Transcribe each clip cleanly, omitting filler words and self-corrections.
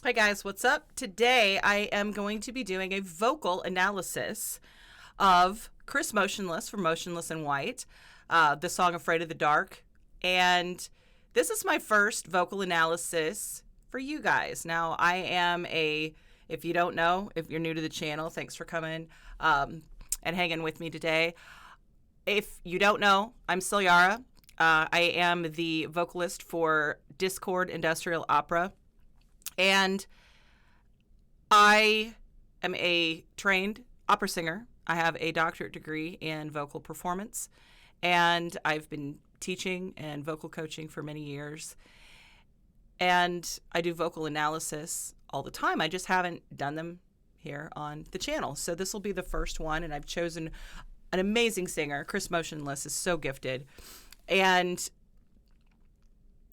Hi guys, what's up? Today I am going to be doing a vocal analysis of Chris Motionless from Motionless in White, the song Afraid of the Dark. And this is my first vocal analysis for you guys. Now, I am if you don't know, if you're new to the channel, thanks for coming and hanging with me today. If you don't know, I'm Ciara. I am the vocalist for Discord Industrial Opera. And I am a trained opera singer. I have a doctorate degree in vocal performance, and I've been teaching and vocal coaching for many years. And I do vocal analysis all the time. I just haven't done them here on the channel. So this will be the first one, and I've chosen an amazing singer. Chris Motionless is so gifted. And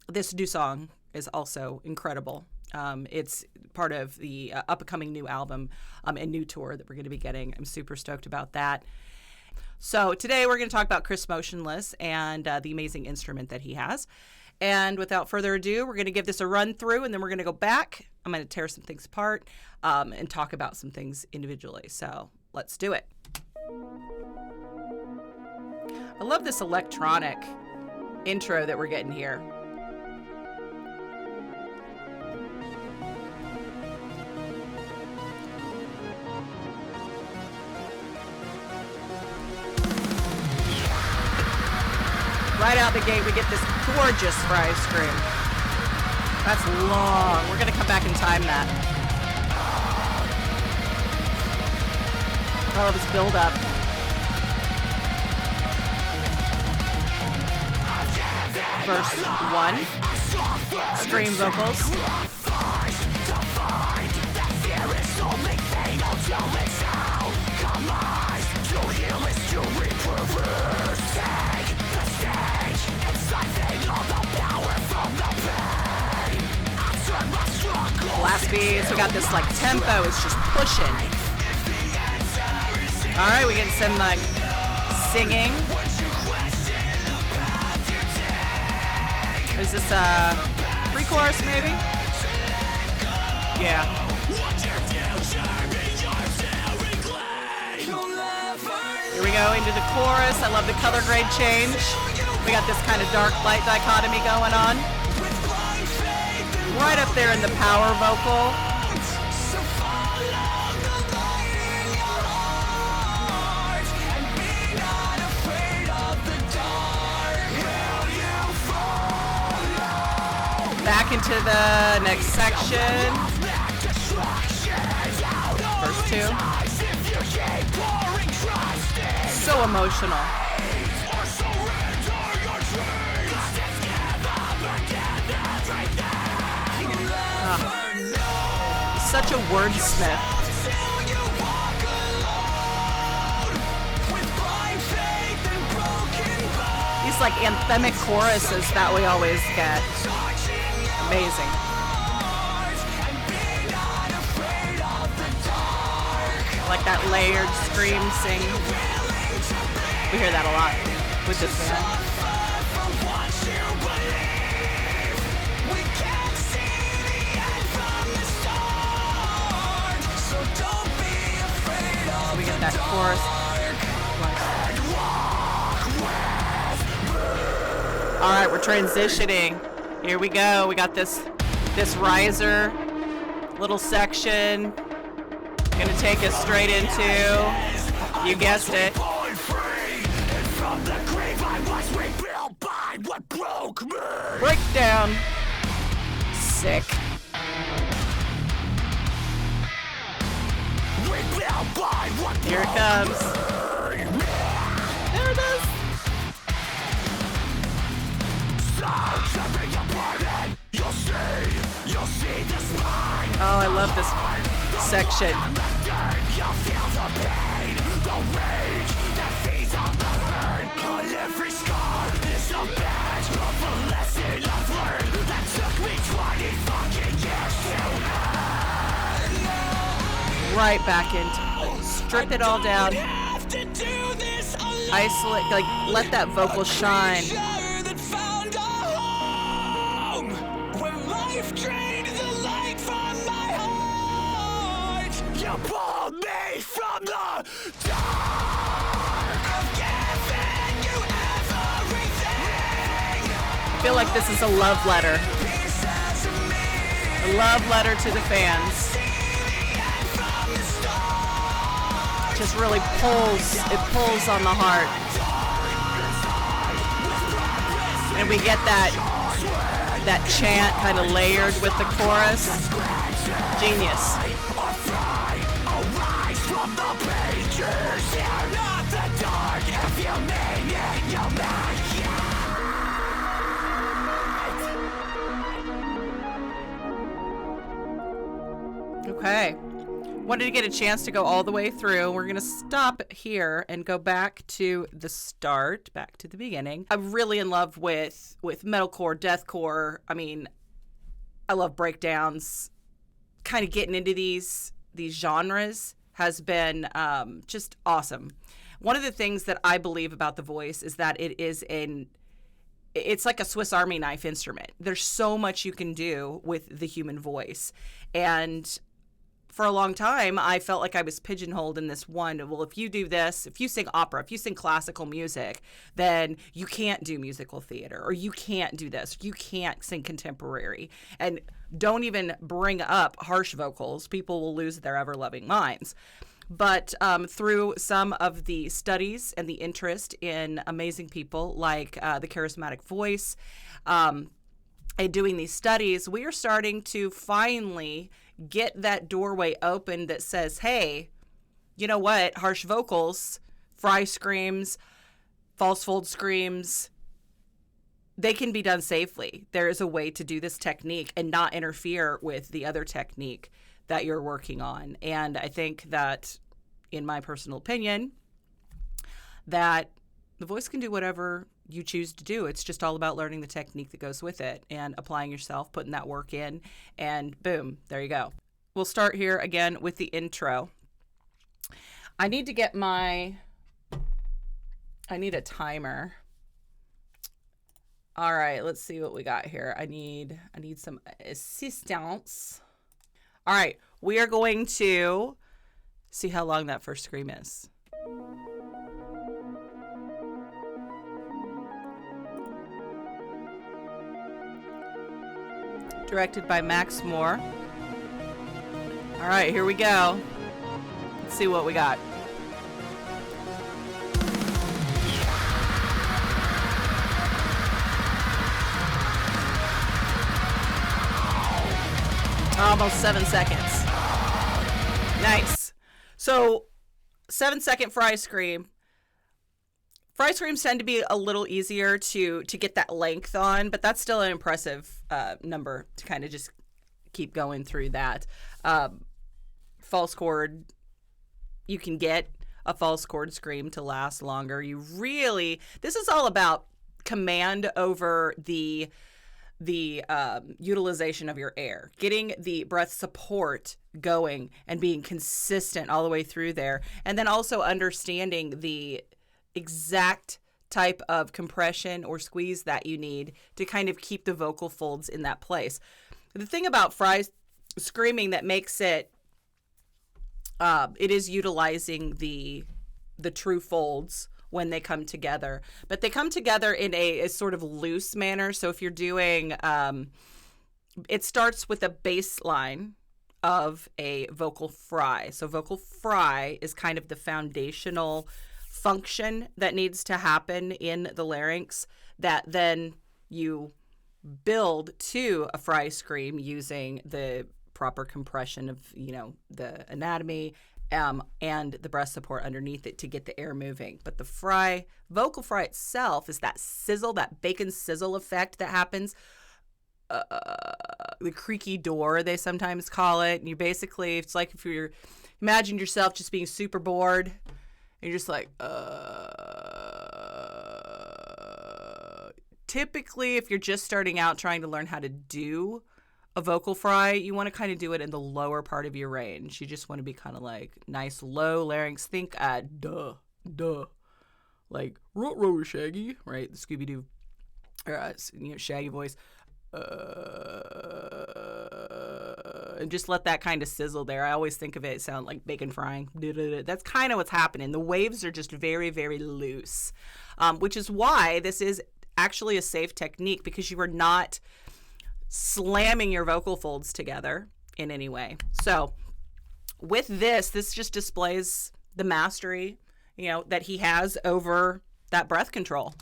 this new song is also incredible. It's part of the upcoming new album and new tour that we're going to be getting. I'm super stoked about that. So today we're going to talk about Chris Motionless and the amazing instrument that he has. And without further ado, we're going to give this a run through, and then we're going to go back. I'm going to tear some things apart and talk about some things individually. So let's do it. I love this electronic intro that we're getting here. Right out the gate, we get this gorgeous fry scream. That's long. We're going to come back and time that. I love this build up. Verse 1. Scream vocals. Last beats, we got this like tempo, it's just pushing. Alright, we get some like singing. Is this a pre-chorus maybe? Yeah. Here we go into the chorus. I love the color grade change. We got this kind of dark light dichotomy going on. Right up there in the power vocal. Back into the next section. Verse 2. So emotional. Such a wordsmith. These like anthemic choruses that we always get. Amazing. Like that layered scream sing. We hear that a lot with this band. We get that chorus. All right, we're transitioning. Here we go. We got this riser little section. Gonna take us straight into, you guessed it, breakdown. Sick. Here it comes. There it is. Oh, I love this section. Right back into it. Strip it all down. Isolate, like let that vocal shine. Life drained the light from my pull me from the dark of giving you everything. I feel like this is a love letter. A love letter to the fans. Just really pulls, it pulls on the heart. And we get that chant kind of layered with the chorus. Genius. Okay. Wanted to get a chance to go all the way through. We're going to stop here and go back to the start, back to the beginning. I'm really in love with metalcore, deathcore. I mean, I love breakdowns. Kind of getting into these genres has been just awesome. One of the things that I believe about the voice is that it's like a Swiss Army knife instrument. There's so much you can do with the human voice. And for a long time, I felt like I was pigeonholed in this one. Well, if you do this, if you sing opera, if you sing classical music, then you can't do musical theater, or you can't do this. You can't sing contemporary. And don't even bring up harsh vocals. People will lose their ever-loving minds. But through some of the studies and the interest in amazing people like the charismatic voice, and doing these studies, we are starting to finally get that doorway open that says, hey, you know what? Harsh vocals, fry screams, false fold screams, they can be done safely. There is a way to do this technique and not interfere with the other technique that you're working on. And I think that, in my personal opinion, that the voice can do whatever you choose to do. It's just all about learning the technique that goes with it and applying yourself, putting that work in, and boom, there you go. We'll start here again with the intro. I need to get I need a timer. All right, let's see what we got here. I need some assistance. All right, we are going to see how long that first scream is. Directed by Max Moore. All right, here we go. Let's see what we got. Almost 7 seconds. Nice. So, 7-second fry scream. Fry screams tend to be a little easier to get that length on, but that's still an impressive number to kind of just keep going through that. False chord, you can get a false chord scream to last longer. This is all about command over the utilization of your air, getting the breath support going and being consistent all the way through there, and then also understanding the exact type of compression or squeeze that you need to kind of keep the vocal folds in that place. The thing about fry screaming that makes it is utilizing the true folds when they come together, but they come together in a sort of loose manner. So if you're doing, it starts with a bass line of a vocal fry. So vocal fry is kind of the foundational function that needs to happen in the larynx that then you build to a fry scream using the proper compression of, the anatomy and the breath support underneath it to get the air moving. But the vocal fry itself is that sizzle, that bacon sizzle effect that happens. The creaky door, they sometimes call it. And it's like if imagine yourself just being super bored and you're just like, typically if you're just starting out trying to learn how to do a vocal fry, you want to kind of do it in the lower part of your range. You just want to be kind of like nice low larynx. Think duh, like ruh Shaggy, right? The Scooby-Doo, or Shaggy voice. just let that kind of sizzle there. I always think of it sound like bacon frying. That's kind of what's happening. The waves are just very, very loose, which is why this is actually a safe technique, because you are not slamming your vocal folds together in any way. So with this just displays the mastery, that he has over that breath control.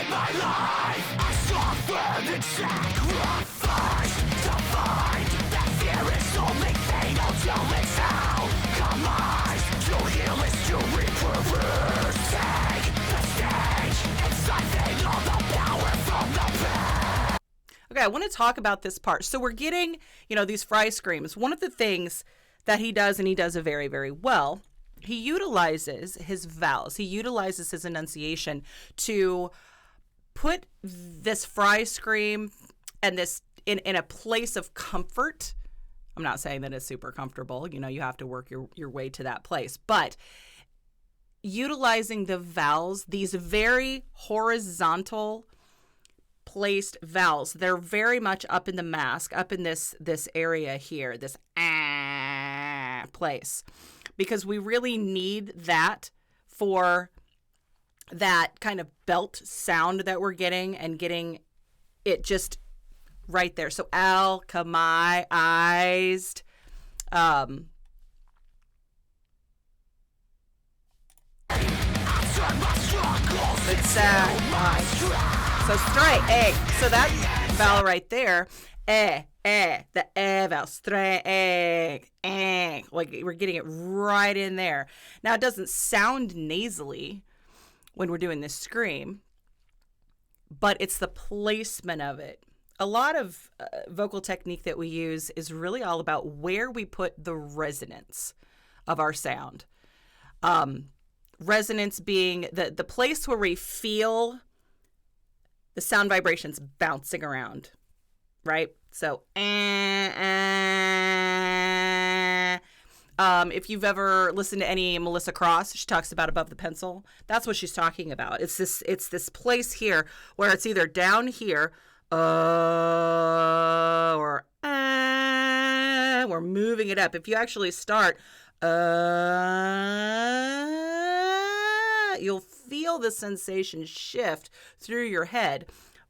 My life, I suffered and sacrificed to find that fear is only fatal to its outcomes. To heal is to reproduce. Take the stage and siphon all the power from the past. Okay, I want to talk about this part. So we're getting, these fry screams. One of the things that he does, and he does it very, very well, he utilizes his vowels. He utilizes his enunciation to put this fry scream and this in a place of comfort. I'm not saying that it's super comfortable. You have to work your way to that place. But utilizing the vowels, these very horizontal placed vowels, they're very much up in the mask, up in this area here, this place. Because we really need that for that kind of belt sound that we're getting, and getting it just right there. So alchemized. So straight, so that vowel right there, the vowel, straight, like we're getting it right in there. Now it doesn't sound nasally when we're doing this scream, but it's the placement of it. A lot of vocal technique that we use is really all about where we put the resonance of our sound. Resonance being the place where we feel the sound vibrations bouncing around, right? So, if you've ever listened to any Melissa Cross, she talks about above the pencil. That's what she's talking about. It's this place here where it's either down here, or we're moving it up. If you actually start, you'll feel the sensation shift through your head.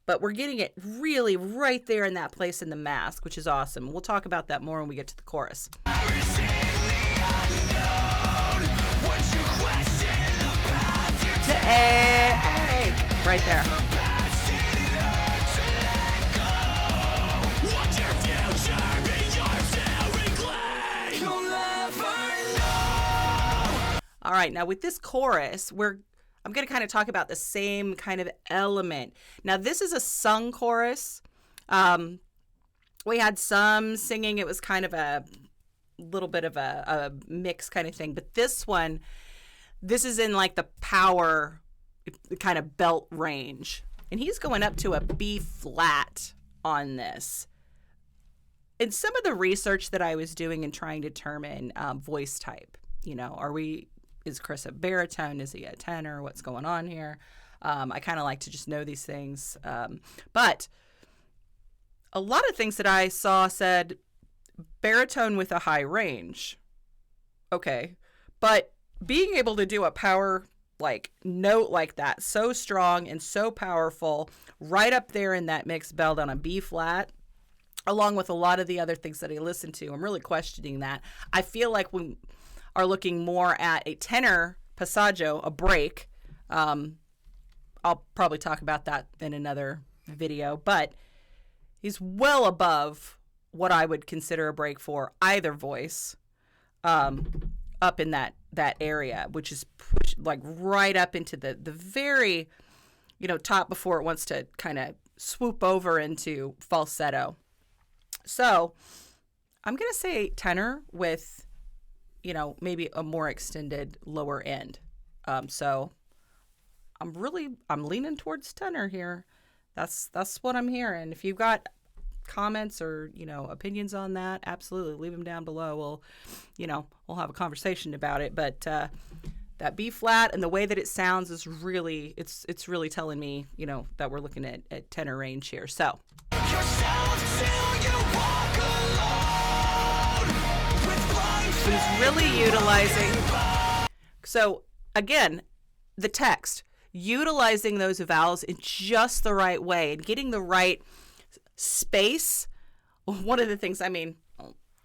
But we're getting it really right there in that place in the mask, which is awesome. We'll talk about that more when we get to the chorus. Right there. All right, now with this chorus, I'm going to kind of talk about the same kind of element. Now, this is a sung chorus. We had some singing. It was kind of a little bit of a mix kind of thing. But this is in like the power kind of belt range. And he's going up to a B flat on this. In some of the research that I was doing and trying to determine voice type, is Chris a baritone? Is he a tenor? What's going on here? I kind of like to just know these things. But a lot of things that I saw said baritone with a high range. Okay. But being able to do a power note like that, so strong and so powerful, right up there in that mixed belt on a B flat, along with a lot of the other things that I listen to, I'm really questioning that. I feel like we are looking more at a tenor passaggio, a break. I'll probably talk about that in another video, but he's well above what I would consider a break for either voice, up in that area, which is pushed like right up into the very, top before it wants to kind of swoop over into falsetto. So I'm going to say tenor with, maybe a more extended lower end. So I'm leaning towards tenor here. That's what I'm hearing. If you've got comments or, opinions on that, absolutely leave them down below. We'll have a conversation about it. But that B flat, and the way that it sounds is really, it's really telling me, you know, that we're looking at tenor range here. So he's really utilizing. So again, the text, utilizing those vowels in just the right way and getting the right space. One of the things, I mean,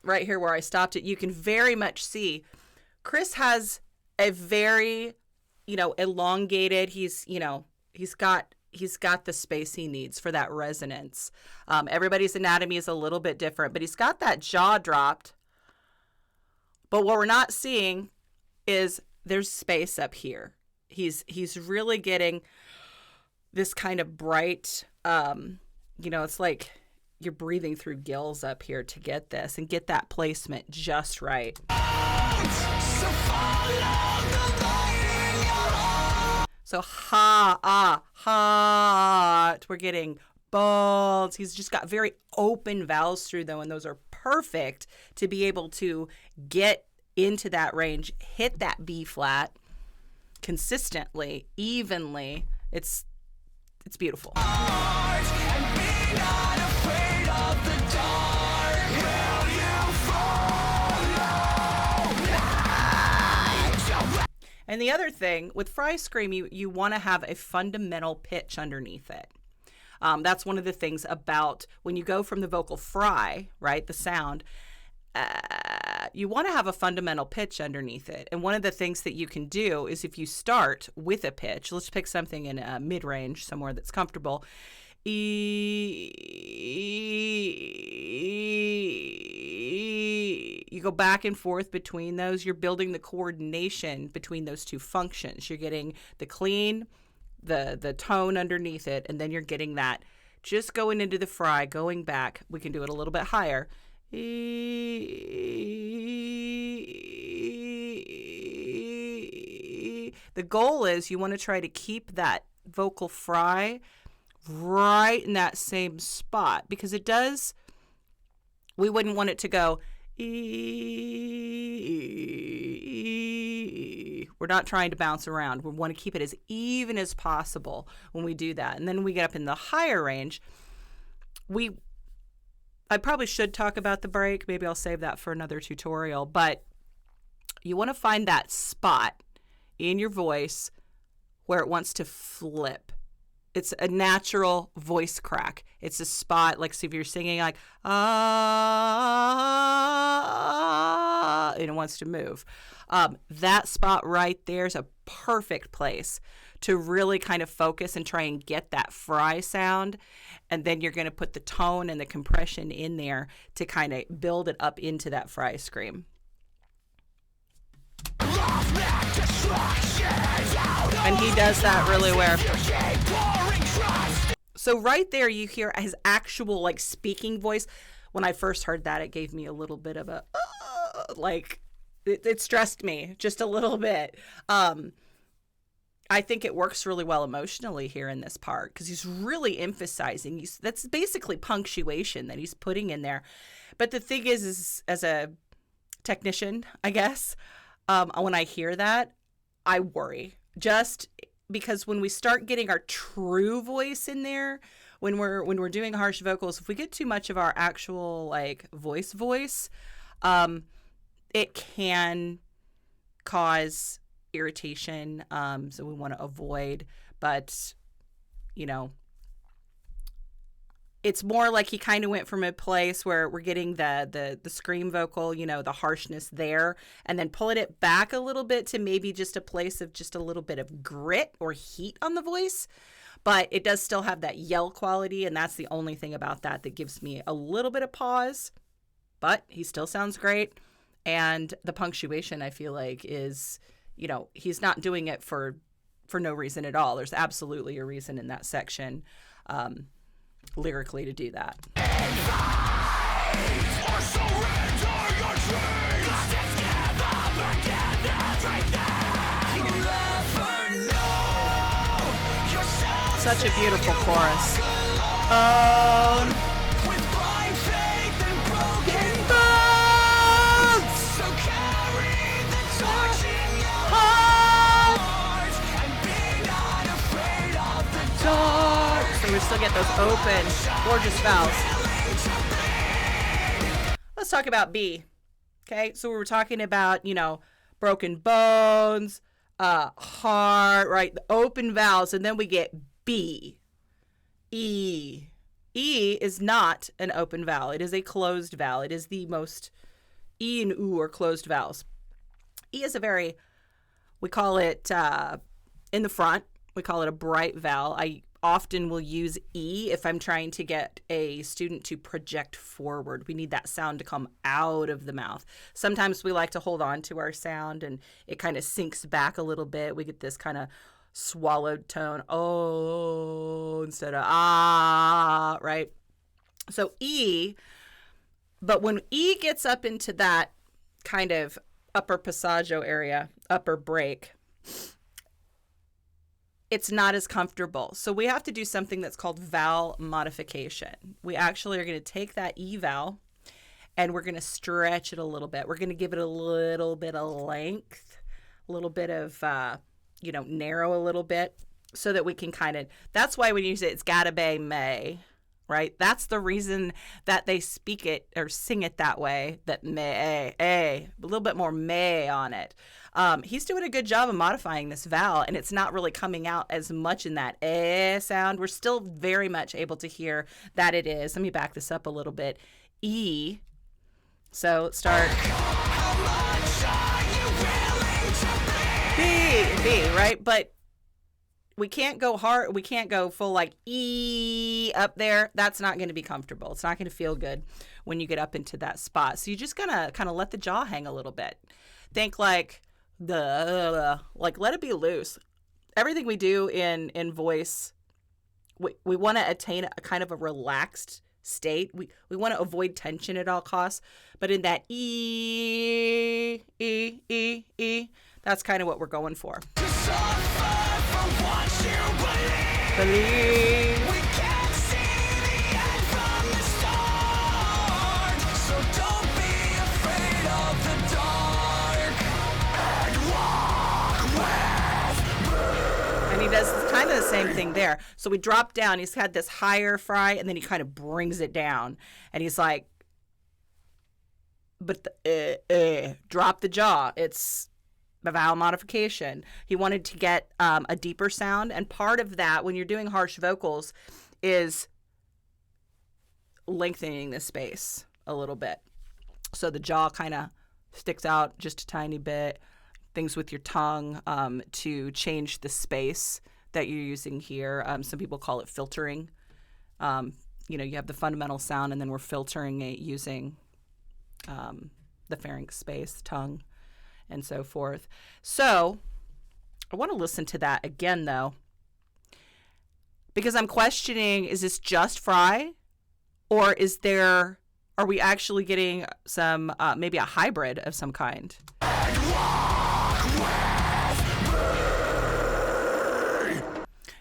right here where I stopped it, you can very much see Chris has a very, you know, elongated, he's got the space he needs for that resonance. Everybody's anatomy is a little bit different, but he's got that jaw dropped. But what we're not seeing is there's space up here. He's really getting this kind of bright, you know, it's like you're breathing through gills up here to get this and get that placement just right. So hot. We're getting bolts. He's just got very open vowels through though, and those are perfect to be able to get into that range, hit that B flat consistently, evenly. It's beautiful. And the other thing with fry scream, you want to have a fundamental pitch underneath it. That's one of the things about when you go from the vocal fry, right, the sound, you want to have a fundamental pitch underneath it. And one of the things that you can do is if you start with a pitch, let's pick something in a mid-range, somewhere that's comfortable. You go back and forth between those. You're building the coordination between those two functions. You're getting the clean, the tone underneath it, and then you're getting that just going into the fry, going back. We can do it a little bit higher. The goal is you want to try to keep that vocal fry right in that same spot, because it does, we wouldn't want it to go we're not trying to bounce around. We want to keep it as even as possible when we do that. And then we get up in the higher range. I probably should talk about the break. Maybe I'll save that for another tutorial, but you want to find that spot in your voice where it wants to flip. It's a natural voice crack. It's a spot, like, so if you're singing like, ah, and it wants to move. That spot right there is a perfect place to really kind of focus and try and get that fry sound. And then you're going to put the tone and the compression in there to kind of build it up into that fry scream. And he does that really well. So right there you hear his actual like speaking voice. When I first heard that, it gave me a little bit of a like it stressed me just a little bit. I think it works really well emotionally here in this part because he's really emphasizing. That's basically punctuation that he's putting in there. But the thing is as a technician, I guess, when I hear that, I worry. Just because when we start getting our true voice in there, when we're doing harsh vocals, if we get too much of our actual like voice, it can cause irritation. So we want to avoid, but you know, it's more like he kind of went from a place where we're getting the scream vocal, you know, the harshness there, and then pulling it back a little bit to maybe just a place of just a little bit of grit or heat on the voice. But it does still have that yell quality, and that's the only thing about that gives me a little bit of pause. But he still sounds great. And the punctuation, I feel like, is, you know, he's not doing it for no reason at all. There's absolutely a reason in that section. Lyrically to do that. Such a beautiful chorus. so we still get those open, gorgeous vowels. Let's talk about B. Okay, so we were talking about, broken bones, heart, right? The open vowels, and then we get B, E. E is not an open vowel. It is a closed vowel. It is the most, E and U are closed vowels. E is we call it in the front, we call it a bright vowel. I often will use E if I'm trying to get a student to project forward. We need that sound to come out of the mouth. Sometimes we like to hold on to our sound and it kind of sinks back a little bit. We get this kind of swallowed tone, oh, instead of ah, right? So E, but when E gets up into that kind of upper passaggio area, upper break, it's not as comfortable. So we have to do something that's called vowel modification. We actually are going to take that E vowel and we're going to stretch it a little bit. We're going to give it a little bit of length, a little bit of, narrow a little bit so that we can that's why when you say it's gotta be may, right? That's the reason that they speak it or sing it that way, that may, a little bit more may on it. He's doing a good job of modifying this vowel, and it's not really coming out as much in that eh sound. We're still very much able to hear that it is. Let me back this up a little bit. E. So let's start. B, right? But we can't go hard. We can't go full like E up there. That's not going to be comfortable. It's not going to feel good when you get up into that spot. So you're just going to kind of let the jaw hang a little bit. Think like let it be loose. Everything we do in voice, we want to attain a kind of a relaxed state. We want to avoid tension at all costs. But in that E, that's kind of what we're going for. Believe. We can't see the end from the start, so don't be afraid of the dark and walk with me. And he does kind of the same thing there. So we drop down. He's had this higher fry, and then he kind of brings it down, and he's like, but drop the jaw. It's the vowel modification. He wanted to get a deeper sound, and part of that when you're doing harsh vocals is lengthening the space a little bit, so the jaw kind of sticks out just a tiny bit. Things with your tongue to change the space that you're using here. Some people call it filtering. You have the fundamental sound, and then we're filtering it using the pharynx space, tongue, and so forth. So I want to listen to that again, though, because I'm questioning, is this just fry, or are we actually getting some, maybe a hybrid of some kind?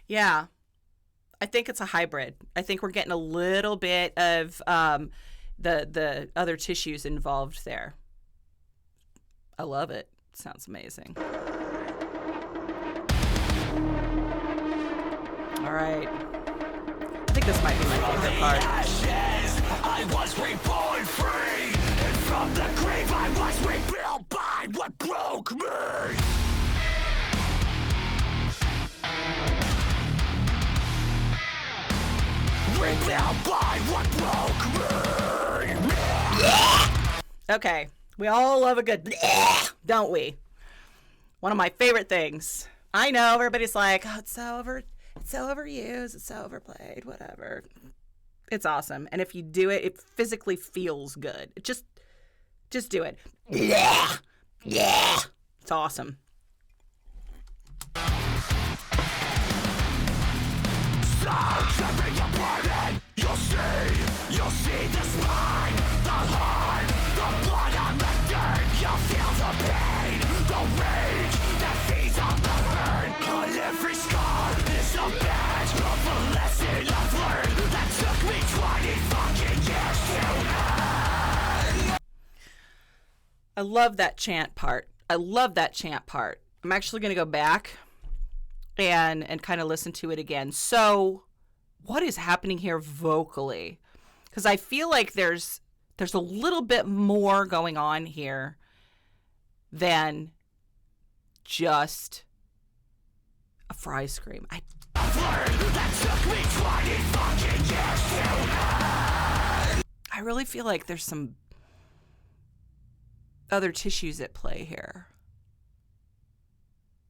Yeah, I think it's a hybrid. I think we're getting a little bit of the other tissues involved there. I love it. It sounds amazing. All right. I think this might be my favorite part. I was reborn free, and from the grave I was rebuilt by what broke me. Rebuilt by what broke me. Okay. We all love a good don't we? One of my favorite things. I know everybody's like, oh, it's so overused, it's so overplayed, whatever. It's awesome. And if you do it, it physically feels good. Just do it. It's awesome. So jumping your pardon, you'll see the spine, the heart, the blood on the dirt. You'll feel the pain, the rage that feeds on the hurt. On every scar is a badge of a lesson I've learned that took me 20 fucking years to learn. I love that chant part. I'm actually going to go back and kind of listen to it again. So what is happening here vocally? Because I feel like there's a little bit more going on here than just a fry scream. I really feel like there's some other tissues at play here.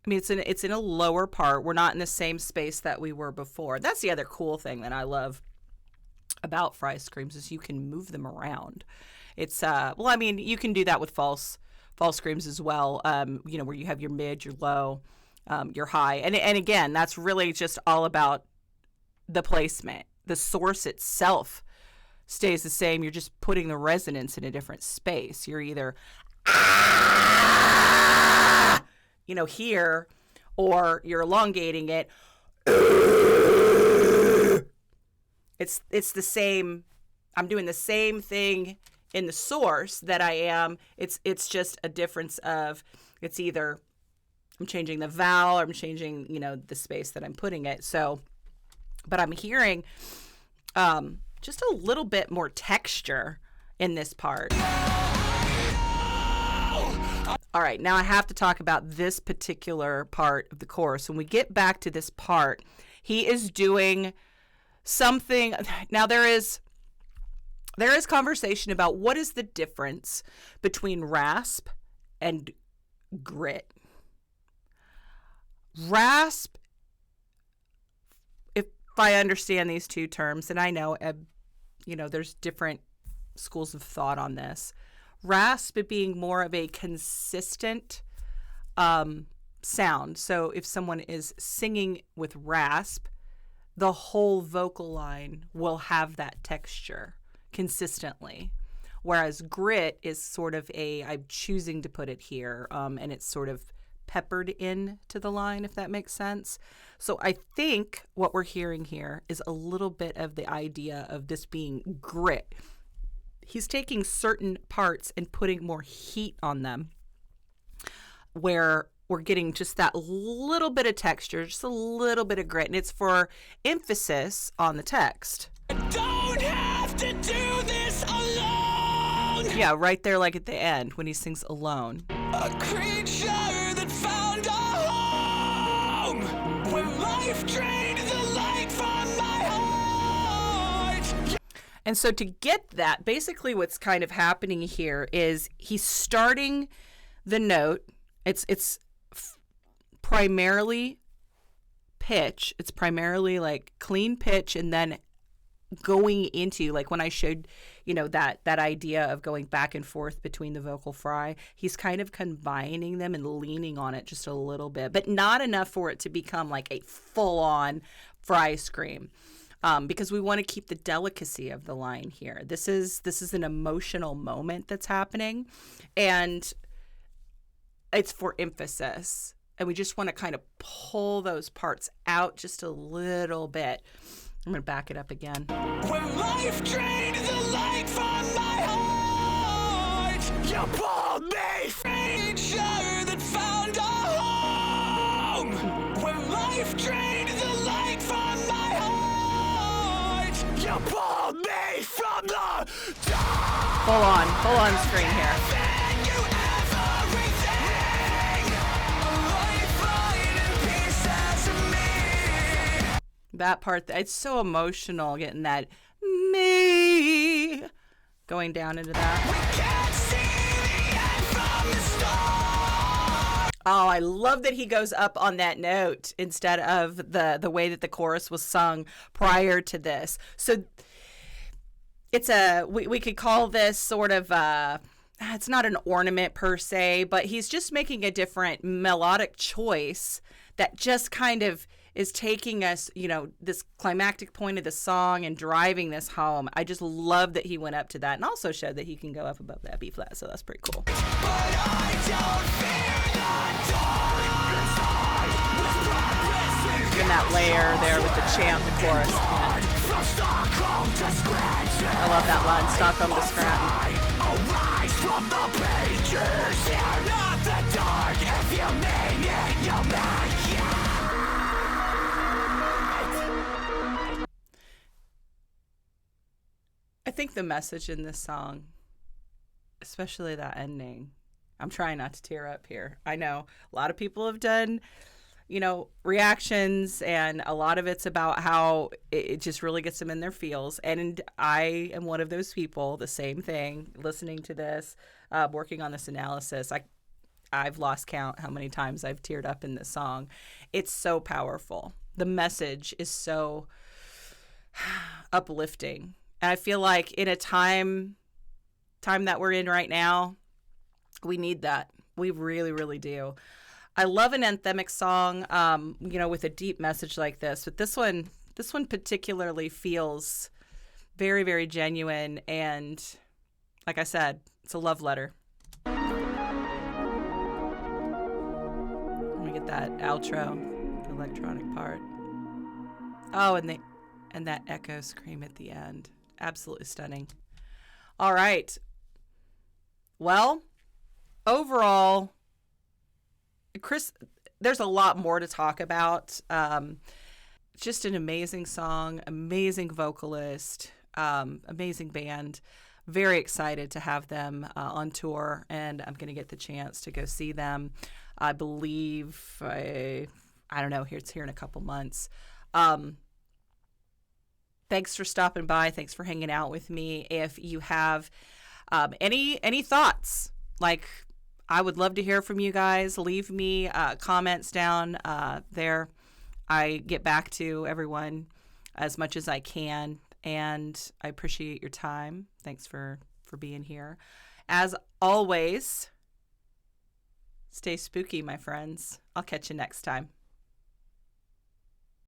I mean, it's in a lower part. We're not in the same space that we were before. That's the other cool thing that I love about fry screams is you can move them around. It's well, I mean, you can do that with false screams as well. You know, where you have your mid, your low, your high, and again, that's really just all about the placement. The source itself stays the same. You're just putting the resonance in a different space. You're either you know, here, or you're elongating it. It's the same. I'm doing the same thing in the source that I am. It's just a difference of, it's either I'm changing the vowel or I'm changing, you know, the space that I'm putting it. So, but I'm hearing just a little bit more texture in this part. All right, now I have to talk about this particular part of the chorus. When we get back to this part, he is doing something. Now there is conversation about what is the difference between rasp and grit. Rasp, if I understand these two terms, and I know, you know, there's different schools of thought on this. Rasp being more of a consistent sound. So if someone is singing with rasp, the whole vocal line will have that texture consistently. Whereas grit is sort of I'm choosing to put it here, and it's sort of peppered in to the line, if that makes sense. So I think what we're hearing here is a little bit of the idea of this being grit. He's taking certain parts and putting more heat on them, where we're getting just that little bit of texture, just a little bit of grit, and it's for emphasis on the text. I don't have to do this alone. Yeah, right there, like at the end when he sings alone. A creature that found a home where life drained the light from my heart. And so to get that, basically what's kind of happening here is he's starting the note. It's primarily pitch. It's primarily like clean pitch, and then going into, like when I showed, you know, that idea of going back and forth between the vocal fry, he's kind of combining them and leaning on it just a little bit, but not enough for it to become like a full-on fry scream. Because we want to keep the delicacy of the line here. This is an emotional moment that's happening, and it's for emphasis. And we just want to kind of pull those parts out just a little bit. I'm going to back it up again. When life drained the light from my heart, you pulled me, creature that found a home. When life drained the light from my heart, you pulled me from the dark. Full on screen here. That part, it's so emotional, getting that me going down into that. We can't see the end from the start. Oh, I love that he goes up on that note instead of the way that the chorus was sung prior to this. So it's we could call this sort of it's not an ornament per se, but he's just making a different melodic choice that just kind of is taking us, you know, this climactic point of the song and driving this home. I just love that he went up to that, and also showed that he can go up above that B flat, so that's pretty cool. But I don't fear the dark. In that layer there with the chant, the chorus. From Stockholm to Scranton. I love that line, Stockholm to Scranton. Arise from the pages. Fear not the dark. If you mean it, you'll make it. think the message in this song, especially that ending, I'm trying not to tear up here. I know a lot of people have done, reactions, and a lot of it's about how it just really gets them in their feels. And I am one of those people, the same thing, listening to this, working on this analysis. I've lost count how many times I've teared up in this song. It's so powerful. The message is so uplifting. And I feel like in a time that we're in right now, we need that. We really, really do. I love an anthemic song, with a deep message like this. But this one particularly feels very, very genuine. And like I said, it's a love letter. Let me get that outro, the electronic part. Oh, and that echo scream at the end. Absolutely stunning. All right. Well, overall, Chris, there's a lot more to talk about. Just an amazing song, amazing vocalist, amazing band. Very excited to have them on tour, and I'm going to get the chance to go see them. I believe, I don't know, it's here in a couple months. Thanks for stopping by. Thanks for hanging out with me. If you have any thoughts, I would love to hear from you guys. Leave me comments down there. I get back to everyone as much as I can, and I appreciate your time. Thanks for being here. As always, stay spooky, my friends. I'll catch you next time.